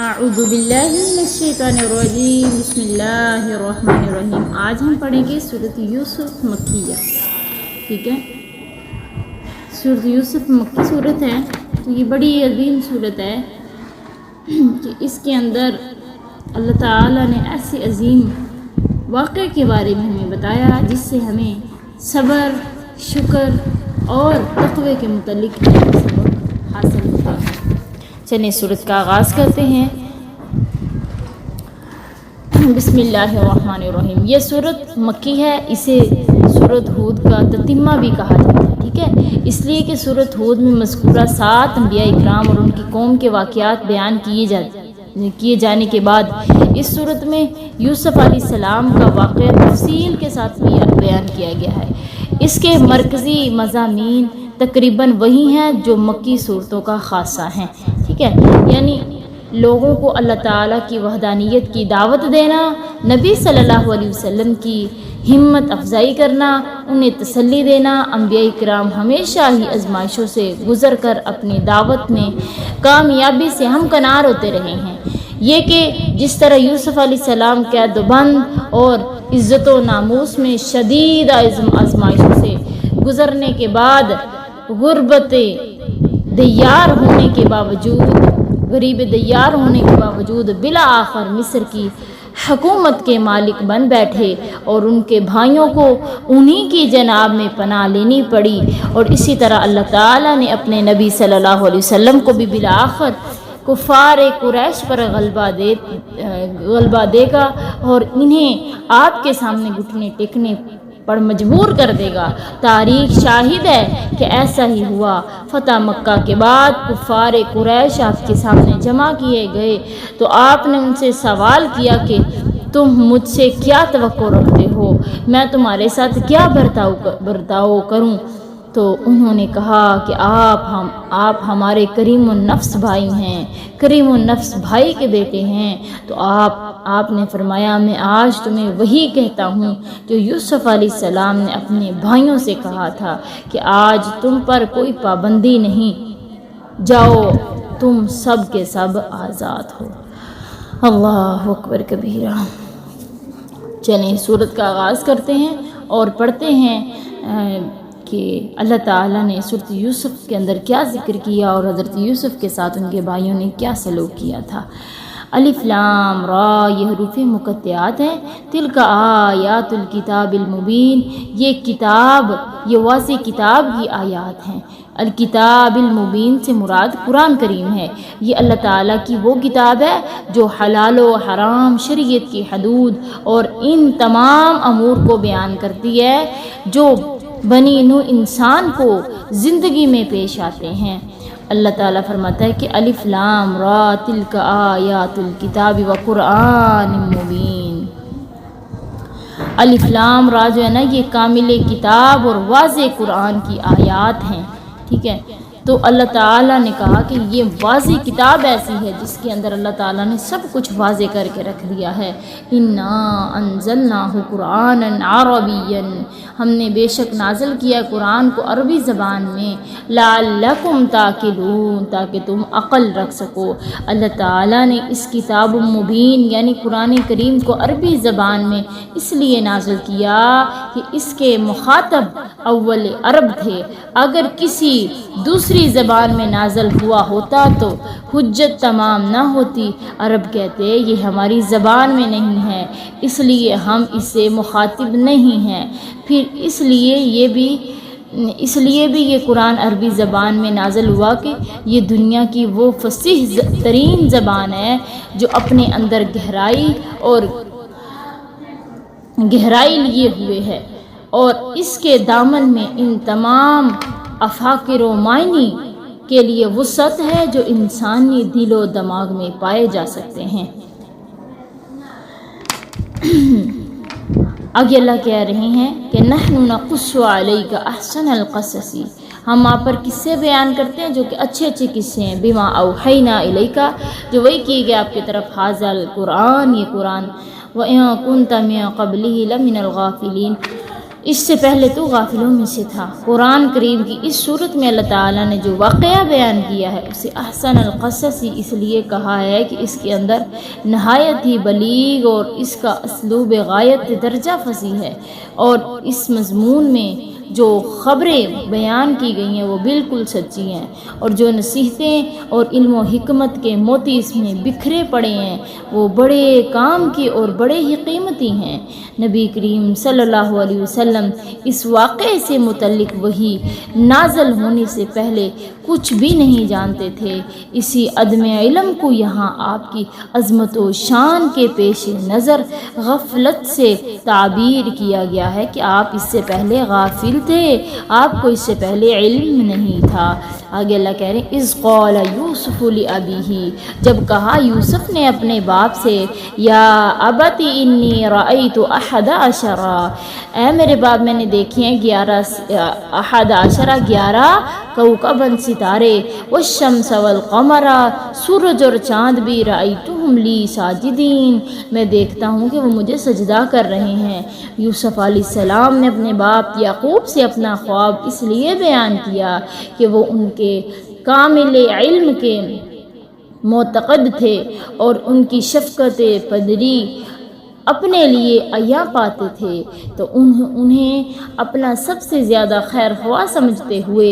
اعوذ باللہ من الشیطان الرجیم بسم اللہ الرحمن الرحیم۔ آج ہم پڑھیں گے سورۃ یوسف مکیہ، ٹھیک ہے۔ سورۃ یوسف مکی صورت ہے، تو یہ بڑی عظیم صورت ہے کہ اس کے اندر اللہ تعالیٰ نے ایسے عظیم واقعے کے بارے میں ہمیں بتایا جس سے ہمیں صبر، شکر اور تقوی کے متعلق سبق حاصل ہوتا ہے۔ چلیں سورت کا آغاز کرتے ہیں۔ بسم اللہ الرحمن الرحیم۔ یہ سورت مکی ہے، اسے سورت ہود کا تتمہ بھی کہا جاتا ہے، ٹھیک ہے، اس لیے کہ سورت ہود میں مذکورہ 7 انبیاء اکرام اور ان کی قوم کے واقعات بیان کیے جانے کے بعد اس صورت میں یوسف علیہ السلام کا واقعہ تفصیل کے ساتھ بیان کیا گیا ہے۔ اس کے مرکزی مضامین تقریباً وہی ہیں جو مکی صورتوں کا خاصہ ہیں، ٹھیک ہے، یعنی لوگوں کو اللہ تعالیٰ کی وحدانیت کی دعوت دینا، نبی صلی اللہ علیہ وسلم کی ہمت افزائی کرنا، انہیں تسلی دینا۔ انبیاء کرام ہمیشہ ہی آزمائشوں سے گزر کر اپنی دعوت میں کامیابی سے ہمکنار ہوتے رہے ہیں۔ یہ کہ جس طرح یوسف علیہ السلام قید و بند اور عزت و ناموس میں شدید آزمائشوں سے گزرنے کے بعد غریب دیار ہونے کے باوجود بالآخر مصر کی حکومت کے مالک بن بیٹھے اور ان کے بھائیوں کو انہی کی جناب میں پناہ لینی پڑی، اور اسی طرح اللہ تعالیٰ نے اپنے نبی صلی اللہ علیہ وسلم کو بھی بالآخر کفار قریش پر غلبہ دے گا اور انہیں آپ کے سامنے گھٹنے ٹیکنے پر مجبور کر دے گا۔ تاریخ شاہد ہے کہ ایسا ہی ہوا۔ فتح مکہ کے بعد کفار قریش آپ کے سامنے جمع کیے گئے تو آپ نے ان سے سوال کیا کہ تم مجھ سے کیا توقع رکھتے ہو، میں تمہارے ساتھ کیا برتاؤ کروں؟ تو انہوں نے کہا کہ آپ ہمارے کریم النفس بھائی ہیں، کریم النفس بھائی کے بیٹے ہیں۔ تو آپ نے فرمایا میں آج تمہیں وہی کہتا ہوں جو یوسف علیہ السلام نے اپنے بھائیوں سے کہا تھا کہ آج تم پر کوئی پابندی نہیں، جاؤ تم سب کے سب آزاد ہو۔ اللہ اکبر کبیرہ۔ چلیں سورت کا آغاز کرتے ہیں اور پڑھتے ہیں کہ اللہ تعالیٰ نے سورۃ یوسف کے اندر کیا ذکر کیا اور حضرت یوسف کے ساتھ ان کے بھائیوں نے کیا سلوک کیا تھا۔ الف لام را، یہ حروف مقطعات ہیں۔ تلک آیات الکتاب المبین، یہ واضح کتاب کی آیات ہیں۔ الکتاب المبین سے مراد قرآن کریم ہے۔ یہ اللہ تعالیٰ کی وہ کتاب ہے جو حلال و حرام، شریعت کی حدود اور ان تمام امور کو بیان کرتی ہے جو بنی نوع انسان کو زندگی میں پیش آتے ہیں۔ اللہ تعالیٰ فرماتا ہے کہ الف لام را تلک آیات الکتاب و قرآن مبین۔ الف لام را جو ہے نا، یہ کامل کتاب اور واضح قرآن کی آیات ہیں، ٹھیک ہے۔ تو اللہ تعالیٰ نے کہا کہ یہ واضح کتاب ایسی ہے جس کے اندر اللہ تعالیٰ نے سب کچھ واضح کر کے رکھ دیا ہے۔ انا انزلناہ قرآنا عربیا، ہم نے بے شک نازل کیا قرآن کو عربی زبان میں، لعلکم تعقلون، تاکہ تم عقل رکھ سکو۔ اللہ تعالیٰ نے اس کتاب مبین یعنی قرآن کریم کو عربی زبان میں اس لیے نازل کیا کہ اس کے مخاطب اول عرب تھے۔ اگر کسی دوسری زبان میں نازل ہوا ہوتا تو حجت تمام نہ ہوتی۔ عرب کہتے یہ ہماری زبان میں نہیں ہے، اس لیے ہم اس سے مخاطب نہیں ہیں، پھر اس لیے بھی یہ قرآن عربی زبان میں نازل ہوا کہ یہ دنیا کی وہ فصیح ترین زبان ہے جو اپنے اندر گہرائی لیے ہوئے ہے، اور اس کے دامن میں ان تمام افاقر و معنی کے لیے وسعت ہے جو انسانی دل و دماغ میں پائے جا سکتے ہیں۔ آگے اللہ کہہ رہے ہیں کہ نحن نقص علیک احسن القصص، ہم آپ پر قصے بیان کرتے ہیں جو کہ اچھے قصے ہیں۔ بما اوحینا الیک، جو وہی کیے گئے آپ کی طرف، ھذا القرآن، یہ قرآن، وَإِن كُنتَ مِن قَبْلِهِ لَمِنَ الْغَافِلِينَ، اس سے پہلے تو غافلوں میں سے تھا۔ قرآن کریم کی اس صورت میں اللہ تعالیٰ نے جو واقعہ بیان کیا ہے اسے احسن القصص اس لیے کہا ہے کہ اس کے اندر نہایت ہی بلیغ اور اس کا اسلوب غایت درجہ فصیح ہے، اور اس مضمون میں جو خبریں بیان کی گئی ہیں وہ بالکل سچی ہیں، اور جو نصیحتیں اور علم و حکمت کے موتی اس میں بکھرے پڑے ہیں وہ بڑے کام کی اور بڑے ہی قیمتی ہیں۔ نبی کریم صلی اللہ علیہ وسلم اس واقعے سے متعلق وحی نازل ہونے سے پہلے کچھ بھی نہیں جانتے تھے۔ اسی عدم علم کو یہاں آپ کی عظمت و شان کے پیش نظر غفلت سے تعبیر کیا گیا ہے کہ آپ اس سے پہلے غافل تھے، آپ کو اس سے پہلے علم نہیں تھا۔ آگے اللہ کہہ رہے ہیں اذ قال یوسف لابیہ، جب کہا یوسف نے اپنے باپ سے یا ابت انی رأیت احد عشرا، اے میرے باپ میں نے دیکھے ہیں 11 کوكباً ستارے، والشمس والقمر، سورج اور چاند بھی، رأیتہم لی ساجدین، میں دیکھتا ہوں کہ وہ مجھے سجدہ کر رہے ہیں۔ یوسف علیہ السلام نے اپنے باپ یعقوب سے اپنا خواب اس لیے بیان کیا کہ وہ ان کے کامل علم کے معتقد تھے اور ان کی شفقت پدری اپنے لیے عیاں پاتے تھے، تو انہیں اپنا سب سے زیادہ خیر خواہ سمجھتے ہوئے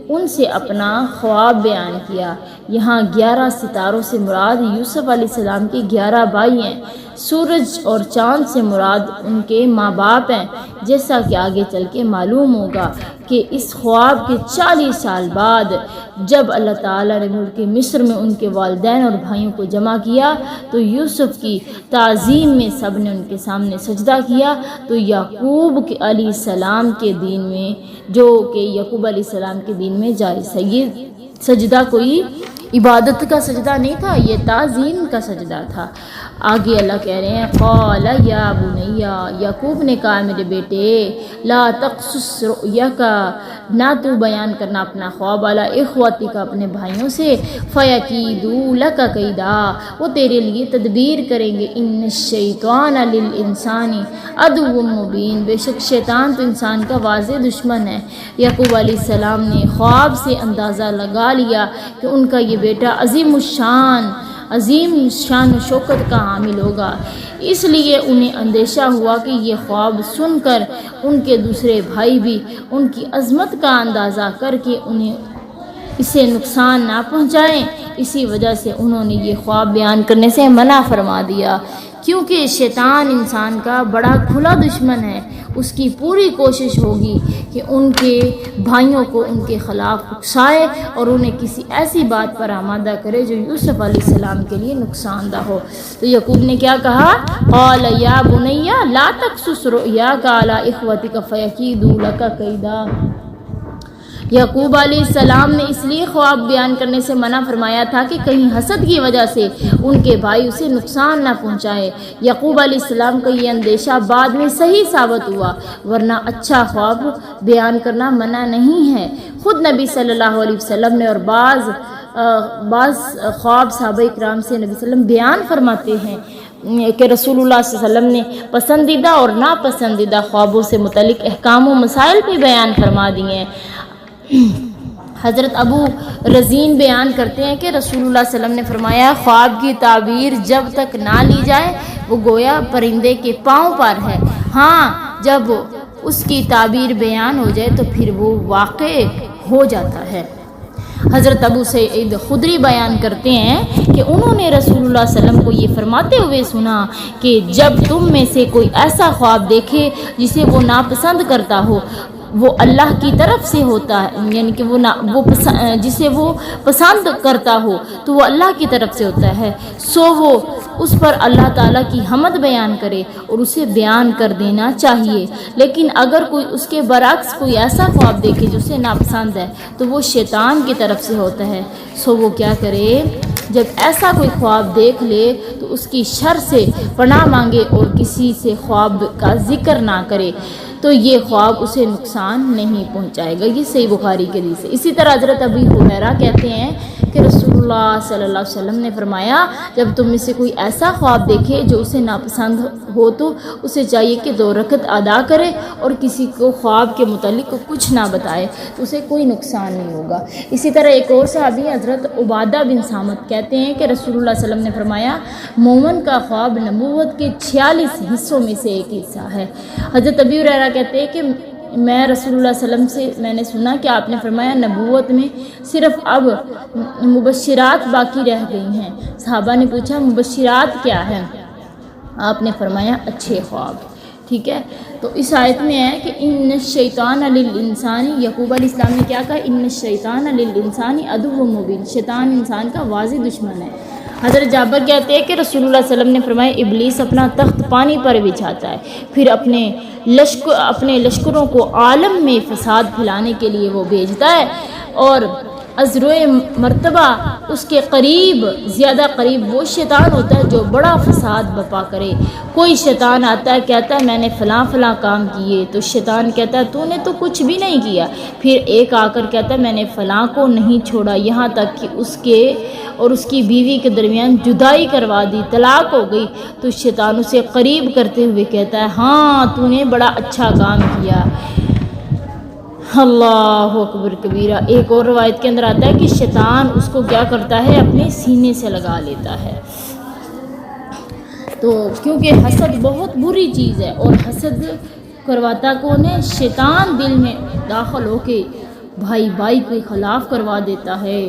ان سے اپنا خواب بیان کیا۔ یہاں 11 ستاروں سے مراد یوسف علیہ السلام کے 11 بھائی ہیں، سورج اور چاند سے مراد ان کے ماں باپ ہیں، جیسا کہ آگے چل کے معلوم ہوگا کہ اس خواب کے 40 سال بعد جب اللہ تعالیٰ نے ملک مصر میں ان کے والدین اور بھائیوں کو جمع کیا تو یوسف کی تعظیم میں سب نے ان کے سامنے سجدہ کیا، تو یعقوب علیہ السلام کے دین میں، جو کہ یعقوب علیہ السلام کے دین میں جائز ہے، یہ سجدہ کوئی عبادت کا سجدہ نہیں تھا، یہ تعظیم کا سجدہ تھا۔ آگے اللہ کہہ رہے ہیں قال یا بنیا، یعقوب نے کہا میرے بیٹے لا تقصص رؤیاک، نہ تو بیان کرنا اپنا خواب علی اخوتک، اپنے بھائیوں سے، فیکیدوا لک کیدا، وہ تیرے لیے تدبیر کریں گے، ان الشیطان للانسان عدو مبین، بے شک شیطان تو انسان کا واضح دشمن ہے۔ یعقوب علیہ السلام نے خواب سے اندازہ لگا لیا کہ ان کا یہ بیٹا عظیم شان و شوکت کا حامل ہوگا، اس لیے انہیں اندیشہ ہوا کہ یہ خواب سن کر ان کے دوسرے بھائی بھی ان کی عظمت کا اندازہ کر کے انہیں اسے نقصان نہ پہنچائیں، اسی وجہ سے انہوں نے یہ خواب بیان کرنے سے منع فرما دیا، کیونکہ شیطان انسان کا بڑا کھلا دشمن ہے۔ اس کی پوری کوشش ہوگی کہ ان کے بھائیوں کو ان کے خلاف اکسائے اور انہیں کسی ایسی بات پر آمادہ کرے جو یوسف علیہ السلام کے لیے نقصان دہ ہو۔ تو یعقوب نے کیا کہا قال یا بنی لا تقصص رؤیاک علی اخوتک فیکیدوا لک کیدا، یعقوب علیہ السلام نے اس لیے خواب بیان کرنے سے منع فرمایا تھا کہ کہیں حسد کی وجہ سے ان کے بھائی اسے نقصان نہ پہنچائے۔ یعقوب علیہ السلام کا یہ اندیشہ بعد میں صحیح ثابت ہوا، ورنہ اچھا خواب بیان کرنا منع نہیں ہے۔ خود نبی صلی اللہ علیہ وسلم نے اور بعض خواب صحابہ اکرام سے نبی صلی اللہ علیہ وسلم بیان فرماتے ہیں کہ رسول اللہ صلی اللہ علیہ وسلم نے پسندیدہ اور ناپسندیدہ خوابوں سے متعلق احکام و مسائل بھی بیان فرما دیے ہیں۔ حضرت ابو رزین بیان کرتے ہیں کہ رسول اللہ صلی اللہ علیہ وسلم نے فرمایا خواب کی تعبیر جب تک نہ لی جائے وہ گویا پرندے کے پاؤں پر ہے، ہاں جب اس کی تعبیر بیان ہو جائے تو پھر وہ واقع ہو جاتا ہے۔ حضرت ابو سعید خدری بیان کرتے ہیں کہ انہوں نے رسول اللہ صلی اللہ علیہ وسلم کو یہ فرماتے ہوئے سنا کہ جب تم میں سے کوئی ایسا خواب دیکھے جسے وہ ناپسند کرتا ہو، وہ اللہ کی طرف سے ہوتا ہے، یعنی کہ جسے وہ پسند کرتا ہو تو وہ اللہ کی طرف سے ہوتا ہے، سو وہ اس پر اللہ تعالیٰ کی حمد بیان کرے اور اسے بیان کر دینا چاہیے۔ لیکن اگر کوئی اس کے برعکس کوئی ایسا خواب دیکھے جو اسے ناپسند ہے تو وہ شیطان کی طرف سے ہوتا ہے، سو وہ کیا کرے، جب ایسا کوئی خواب دیکھ لے تو اس کی شر سے پناہ مانگے اور کسی سے خواب کا ذکر نہ کرے۔ تو یہ خواب اسے نقصان نہیں پہنچائے گا۔ یہ صحیح بخاری کے حدیث ہے۔ اسی طرح حضرت ابی ہریرہ کہتے ہیں کہ رسول اللہ صلی اللہ علیہ وسلم نے فرمایا جب تم میں سے کوئی ایسا خواب دیکھے جو اسے ناپسند ہو تو اسے چاہیے کہ 2 رکعت ادا کرے اور کسی کو خواب کے متعلق کچھ نہ بتائے تو اسے کوئی نقصان نہیں ہوگا۔ اسی طرح ایک اور صحابی حضرت عبادہ بن صامت کہتے ہیں کہ رسول اللہ صلی اللہ علیہ وسلم نے فرمایا مومن کا خواب نبوت کے 46 حصوں میں سے ایک حصہ ہے۔ حضرت ابی ہریرہ کہتے ہیں کہ میں رسول اللہ صلی اللہ علیہ وسلم سے میں نے سنا کہ آپ نے فرمایا نبوت میں صرف اب مبشرات باقی رہ گئی ہیں۔ صحابہ نے پوچھا مبشرات کیا ہیں؟ آپ نے فرمایا اچھے خواب۔ ٹھیک ہے، تو اس آیت میں ہے کہ ان الشیطان للانسان، یعقوب علیہ السلام نے کیا کہا؟ ان الشیطان للانسان عدو مبین، شیطان انسان کا واضح دشمن ہے۔ حضرت جابر کہتے ہیں کہ رسول اللہ صلی اللہ علیہ وسلم نے فرمایا ابلیس اپنا تخت پانی پر بچھاتا ہے، پھر اپنے لشکروں کو عالم میں فساد پھیلانے کے لیے وہ بھیجتا ہے، اور ازروئے مرتبہ اس کے قریب زیادہ قریب وہ شیطان ہوتا ہے جو بڑا فساد بپا کرے۔ کوئی شیطان آتا ہے کہتا ہے میں نے فلاں فلاں کام کیے، تو شیطان کہتا ہے تو نے تو کچھ بھی نہیں کیا۔ پھر ایک آ کر کہتا ہے میں نے فلاں کو نہیں چھوڑا، یہاں تک کہ اس کے اور اس کی بیوی کے درمیان جدائی کروا دی، طلاق ہو گئی، تو شیطان اسے قریب کرتے ہوئے کہتا ہے ہاں تو نے بڑا اچھا کام کیا۔ اللہ اکبر کبیرہ۔ ایک اور روایت کے اندر آتا ہے کہ شیطان اس کو کیا کرتا ہے اپنے سینے سے لگا لیتا ہے۔ تو کیونکہ حسد بہت بری چیز ہے، اور حسد کرواتا کون ہے؟ شیطان دل میں داخل ہو کے بھائی کے خلاف کروا دیتا ہے۔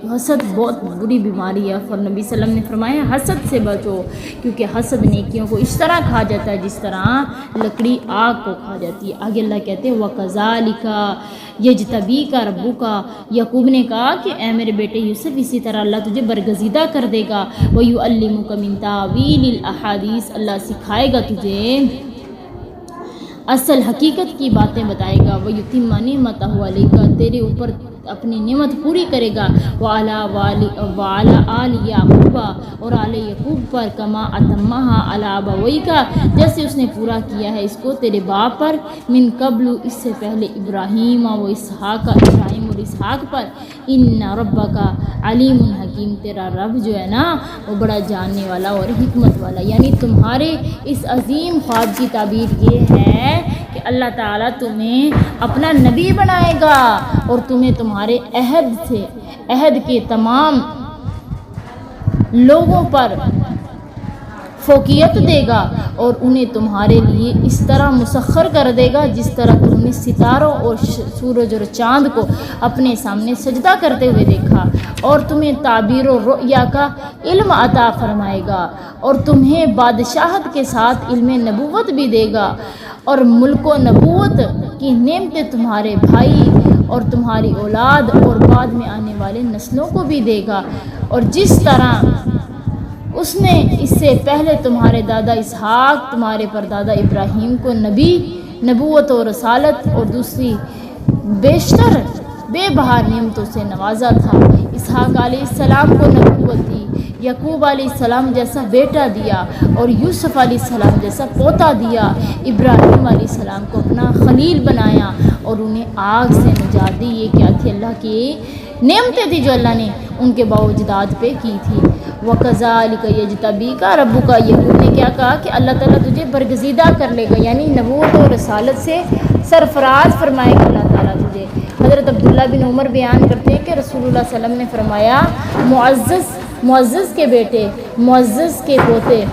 حسد بہت بری بیماری ہے، اور نبی صلی اللہ علیہ وسلم نے فرمایا حسد سے بچو، کیونکہ حسد نیکیوں کو اس طرح کھا جاتا ہے جس طرح لکڑی آگ کو کھا جاتی ہے۔ آگے اللہ کہتے ہیں وَكَذَلِكَ يَجْتَبِيكَ رَبُّكَ، یعقوب نے کہا کہ اے میرے بیٹے یوسف اسی طرح اللہ تجھے برگزیدہ کر دے گا، وَيُعَلِّمُكَ مِن تَأْوِيلِ الْأَحَادِيثِ، اللہ سکھائے گا تجھے اصل حقیقت کی باتیں بتائے گا، وَيُتِمَّ نِعْمَتَهُ عَلَيْكَ، تیرے اوپر اپنی نعمت پوری کرے گا، وَعَلَىٰ آلِ یعقوب، اور آل یعقوب پر، کما اتمہا علی ابویک، جیسے اس نے پورا کیا ہے اس کو تیرے باپ پر، من قبل، اس سے پہلے، ابراہیم و اسحاق، ابراہیم اور اسحاق پر، ان ربک علیم حکیم، تیرا رب جو ہے نا وہ بڑا جاننے والا اور حکمت والا۔ یعنی تمہارے اس عظیم خواب کی تعبیر یہ ہے کہ اللہ تعالیٰ تمہیں اپنا نبی بنائے گا، اور تمہیں تمہارے عہد کے تمام لوگوں پر فوقیت دے گا، اور انہیں تمہارے لیے اس طرح مسخر کر دے گا جس طرح تم نے ستاروں اور سورج اور چاند کو اپنے سامنے سجدہ کرتے ہوئے دیکھا، اور تمہیں تعبیر و رؤیا کا علم عطا فرمائے گا، اور تمہیں بادشاہت کے ساتھ علم نبوت بھی دے گا، اور ملک و نبوت کی نعمتیں تمہارے بھائی اور تمہاری اولاد اور بعد میں آنے والے نسلوں کو بھی دے گا، اور جس طرح اس نے اس سے پہلے تمہارے دادا اسحاق، تمہارے پردادا ابراہیم کو نبوت و رسالت اور دوسری بیشتر بے بہا نعمتوں سے نوازا تھا۔ اسحاق علیہ السلام کو نبوت دی، یعقوب علیہ السلام جیسا بیٹا دیا، اور یوسف علیہ السلام جیسا پوتا دیا، ابراہیم علیہ السلام کو اپنا خلیل بنایا، اور انہیں آگ سے نجات دی۔ یہ کیا تھی؟ اللہ کی نعمتیں تھی جو اللہ نے ان کے باوجداد پہ کی تھی۔ وَكَذَلِكَ يَجْتَبِيكَ رَبُّكَ، یعقوب نے کیا کہا کہ اللہ تعالیٰ تجھے برگزیدہ کر لے گا، یعنی نبوت اور رسالت سے سرفراز فرمائے گا اللہ تعالیٰ تجھے۔ حضرت عبداللہ بن عمر بیان کرتے ہیں کہ رسول اللہ صلی اللہ علیہ وسلم نے فرمایا معزز کے بیٹے، معزز کے پوتے،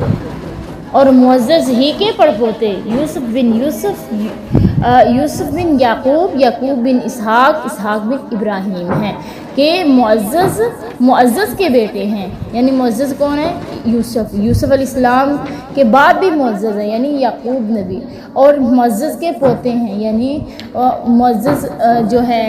اور معزز ہی کے پڑپوتے، یوسف بن یعقوب، یعقوب بن اسحاق، اسحاق بن ابراہیم ہیں، کہ معزز کے بیٹے ہیں۔ یعنی معزز کون ہے؟ یوسف علیہ السلام کے بعد بھی معزز ہیں، یعنی یعقوب نبی، اور معزز کے پوتے ہیں، یعنی معزز جو ہے،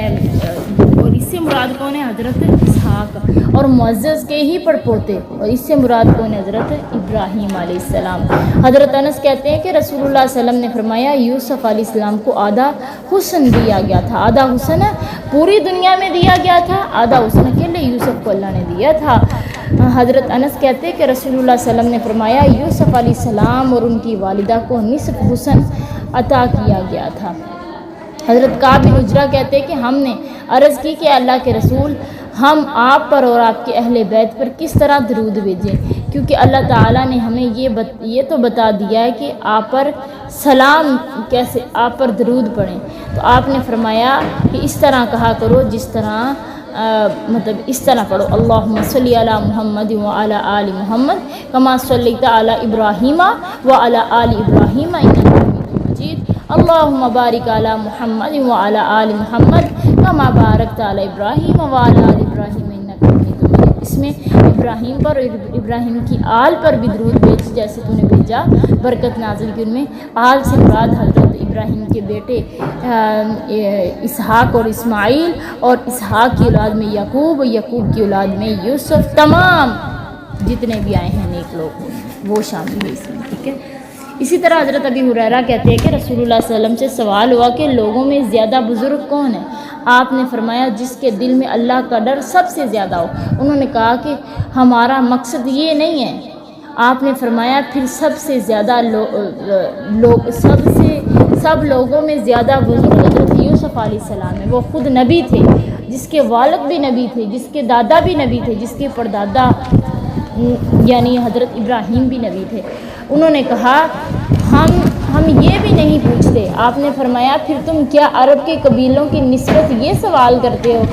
اور اس سے مراد کون ہے؟ حضرت اسحاق، اور معزز کے ہی پڑپوتے، اور اس سے مراد کون ہے؟ حضرت ابراہیم علیہ السلام۔ حضرت انس کہتے ہیں کہ رسول اللہ صلی اللہ علیہ وسلم نے فرمایا یوسف علیہ السلام کو آدھا حسن دیا گیا تھا، آدھا حسن پوری دنیا میں دیا گیا تھا، آدھا حسن اکیلے یوسف کو اللہ نے دیا تھا۔ حضرت انس کہتے ہیں کہ رسول اللہ صلی اللہ علیہ وسلم نے فرمایا یوسف علیہ السلام اور ان کی والدہ کو نصف حسن عطا کیا گیا تھا۔ حضرت کعب بن عجرہ کہتے ہیں کہ ہم نے عرض کی کہ اللہ کے رسول، ہم آپ پر اور آپ کے اہل بیت پر کس طرح درود بھیجیں، کیونکہ اللہ تعالیٰ نے ہمیں یہ تو بتا دیا ہے کہ آپ پر سلام کیسے، آپ پر درود پڑھیں۔ تو آپ نے فرمایا کہ اس طرح کہا کرو جس طرح مطلب اس طرح پڑھو، اللہم صلی علی محمد وعلی آل محمد کما صلیت علی ابراہیم وعلی آل ابراہیم انک حمید مجید، اللہم بارک علی محمد وعلی آل محمد کما بارکت علی ابراہیم وعلی آل ابراہیم انک حمید مجید۔ اس میں ابراہیم پر اور ابراہیم کی آل پر بھی درود بھیج جیسے تو نے بھیجا، برکت نازل کی۔ ان میں آل سے مراد حضرت ابراہیم کے بیٹے اسحاق اور اسماعیل، اور اسحاق کی اولاد میں یعقوب، یعقوب کی اولاد میں یوسف، تمام جتنے بھی آئے ہیں نیک لوگ وہ شامل ہیں اس میں، ٹھیک ہے۔ اسی طرح حضرت ابی ہریرہ کہتے ہیں کہ رسول اللہ صلی اللہ علیہ وسلم سے سوال ہوا کہ لوگوں میں زیادہ بزرگ کون ہے؟ آپ نے فرمایا جس کے دل میں اللہ کا ڈر سب سے زیادہ ہو۔ انہوں نے کہا کہ ہمارا مقصد یہ نہیں ہے۔ آپ نے فرمایا پھر سب سے زیادہ سب لوگوں میں زیادہ بزرگ حضرت یوسف علیہ السلام ہے۔ وہ خود نبی تھے، جس کے والد بھی نبی تھے، جس کے دادا بھی نبی تھے، جس کے پردادا یعنی حضرت ابراہیم بھی نبی تھے۔ انہوں نے کہا ہم یہ بھی نہیں پوچھتے۔ آپ نے فرمایا پھر تم کیا عرب کے قبیلوں کی نسبت یہ سوال کرتے ہو؟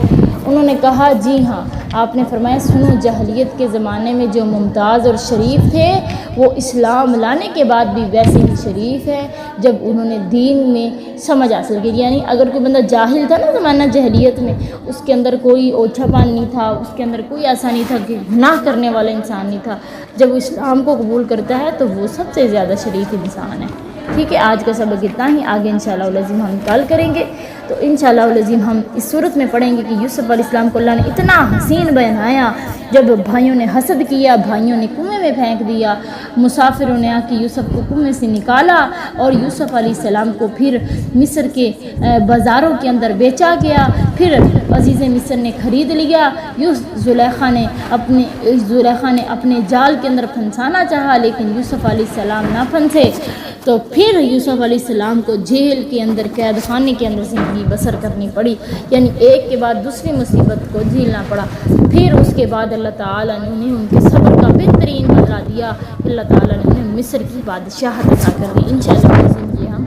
انہوں نے کہا جی ہاں۔ آپ نے فرمایا سنو، جاہلیت کے زمانے میں جو ممتاز اور شریف تھے وہ اسلام لانے کے بعد بھی ویسے ہی شریف ہے جب انہوں نے دین میں سمجھ حاصل کی۔ یعنی اگر کوئی بندہ جاہل تھا نا زمانہ جاہلیت میں، اس کے اندر کوئی اوچھا پان نہیں تھا، اس کے اندر کوئی ایسا نہیں تھا کہ گناہ کرنے والا انسان نہیں تھا، جب وہ اسلام کو قبول کرتا ہے تو وہ سب سے زیادہ شریف انسان ہے۔ ٹھیک ہے، آج کا سبق اتنا ہی، آگے انشاءاللہ العظیم ہم کل کریں گے۔ تو انشاءاللہ العظیم ہم اس صورت میں پڑھیں گے کہ یوسف علیہ السلام کو اللہ نے اتنا حسین بنایا، جب بھائیوں نے حسد کیا، بھائیوں نے کنویں میں پھینک دیا، مسافروں نے آ کے یوسف کو کنویں سے نکالا، اور یوسف علیہ السلام کو پھر مصر کے بازاروں کے اندر بیچا گیا، پھر عزیز مصر نے خرید لیا۔ زلیخا نے اپنے جال کے اندر پھنسانا چاہا، لیکن یوسف علیہ السلام نہ پھنسے، تو پھر یوسف علیہ السلام کو جیل کے اندر، قید خانے کے اندر زندگی بسر کرنی پڑی، یعنی ایک کے بعد دوسری مصیبت کو جھیلنا پڑا۔ پھر اس کے بعد اللہ تعالیٰ نے انہیں ان کے صبر کا بہترین بدلہ دیا، اللہ تعالیٰ نے انہیں مصر کی بادشاہت عطا کر دی۔ انشاءاللہ یہ ہم